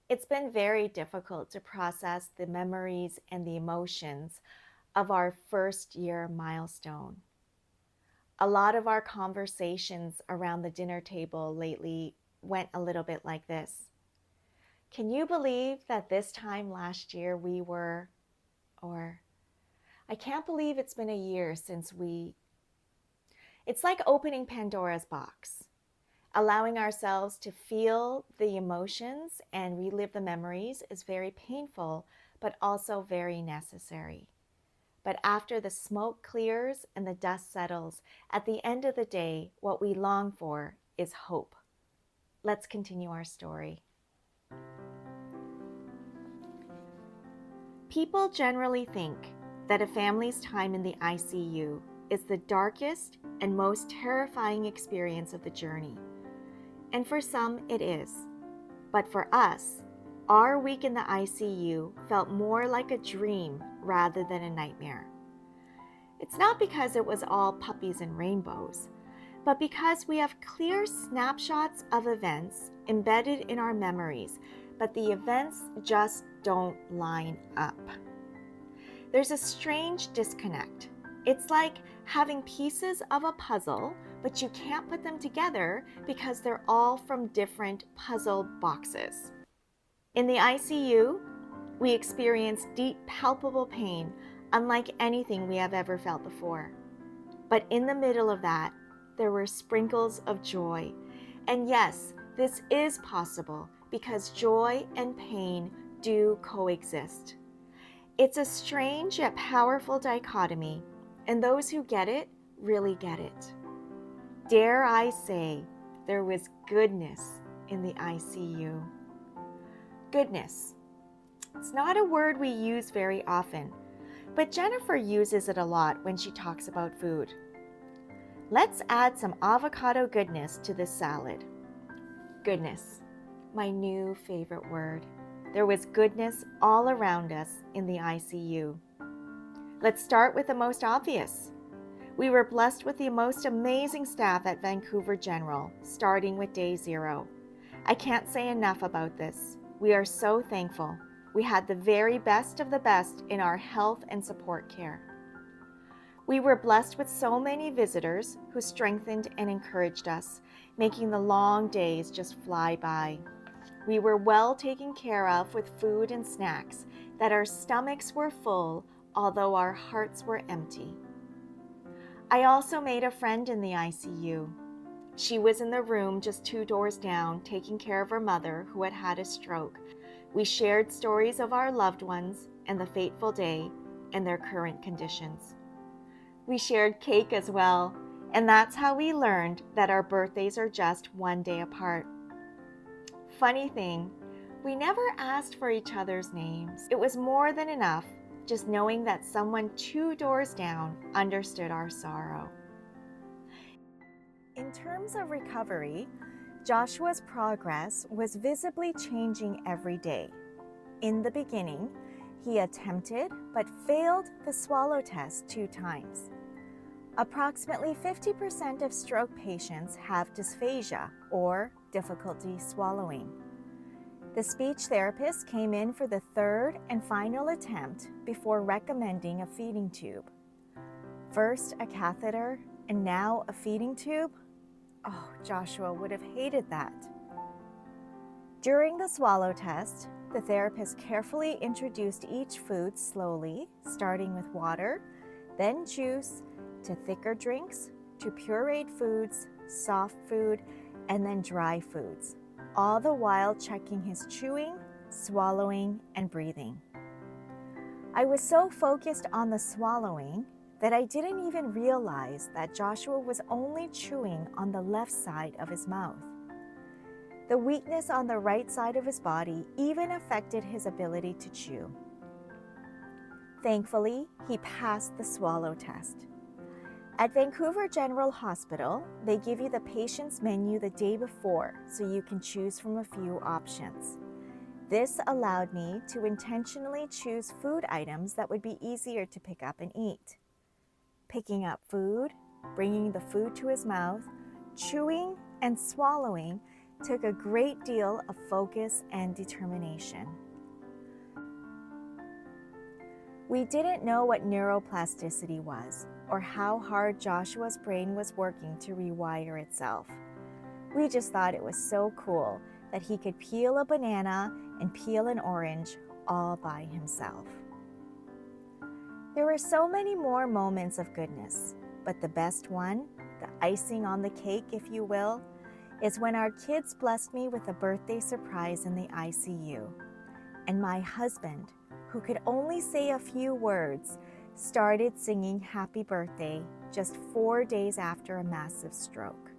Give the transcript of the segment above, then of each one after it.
It's been very difficult to process the memories and the emotions of our first year milestone. A lot of our conversations around the dinner table lately went a little bit like this. Can you believe that this time last year we were, or I can't believe it's been a year since we. It's like opening Pandora's box, allowing ourselves to feel the emotions and relive the memories is very painful, but also very necessary. But after the smoke clears and the dust settles, at the end of the day, what we long for is hope. Let's continue our story. People generally think that a family's time in the ICU is the darkest and most terrifying experience of the journey. And for some, it is. But for us, our week in the ICU felt more like a dream rather than a nightmare. It's not because it was all puppies and rainbows, but because we have clear snapshots of events embedded in our memories, but the events just don't line up. There's a strange disconnect. It's like having pieces of a puzzle, but you can't put them together because they're all from different puzzle boxes. In the ICU, we experience deep, palpable pain, unlike anything we have ever felt before. But in the middle of that, there were sprinkles of joy. And yes, this is possible because joy and pain do coexist. It's a strange yet powerful dichotomy, and those who get it really get it. Dare I say, there was goodness in the ICU. Goodness. It's not a word we use very often, but Jennifer uses it a lot when she talks about food. Let's add some avocado goodness to this salad. Goodness, my new favorite word. There was goodness all around us in the ICU. Let's start with the most obvious. We were blessed with the most amazing staff at Vancouver General, starting with day 0. I can't say enough about this. We are so thankful. We had the very best of the best in our health and support care. We were blessed with so many visitors who strengthened and encouraged us, making the long days just fly by. We were well taken care of with food and snacks, that our stomachs were full, although our hearts were empty. I also made a friend in the ICU. She was in the room just 2 doors down, taking care of her mother who had had a stroke. We shared stories of our loved ones and the fateful day and their current conditions. We shared cake as well, and that's how we learned that our birthdays are just 1 day apart. Funny thing, we never asked for each other's names. It was more than enough just knowing that someone 2 doors down understood our sorrow. In terms of recovery, Joshua's progress was visibly changing every day. In the beginning, he attempted but failed the swallow test 2 times. Approximately 50% of stroke patients have dysphagia, or difficulty swallowing. The speech therapist came in for the 3rd and final attempt before recommending a feeding tube. First a catheter and now a feeding tube? Oh, Joshua would have hated that. During the swallow test, the therapist carefully introduced each food slowly, starting with water, then juice, to thicker drinks, to pureed foods, soft food, and then dry foods, all the while checking his chewing, swallowing, and breathing. I was so focused on the swallowing that I didn't even realize that Joshua was only chewing on the left side of his mouth. The weakness on the right side of his body even affected his ability to chew. Thankfully, he passed the swallow test. At Vancouver General Hospital, they give you the patient's menu the day before so you can choose from a few options. This allowed me to intentionally choose food items that would be easier to pick up and eat. Picking up food, bringing the food to his mouth, chewing and swallowing took a great deal of focus and determination. We didn't know what neuroplasticity was or how hard Joshua's brain was working to rewire itself. We just thought it was so cool that he could peel a banana and peel an orange all by himself. There were so many more moments of goodness, but the best one, the icing on the cake, if you will, is when our kids blessed me with a birthday surprise in the ICU, and my husband, who could only say a few words, started singing happy birthday just 4 days after a massive stroke.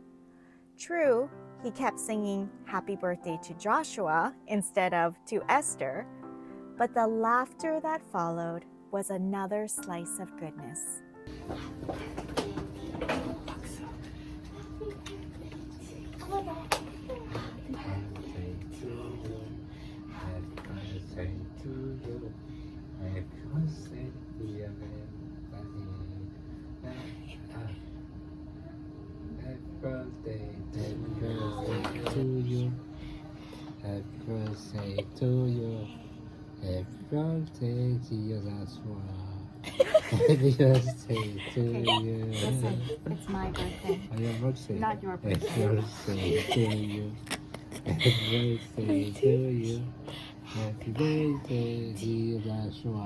True, he kept singing happy birthday to Joshua instead of to Esther, but the laughter that followed was another slice of goodness. Happy birthday to you. Happy birthday, dear Joshua. Happy birthday to you. Listen, it's my birthday, Your birthday. not your Happy birthday. birthday to you. Happy birthday to you. Happy birthday, dear Joshua.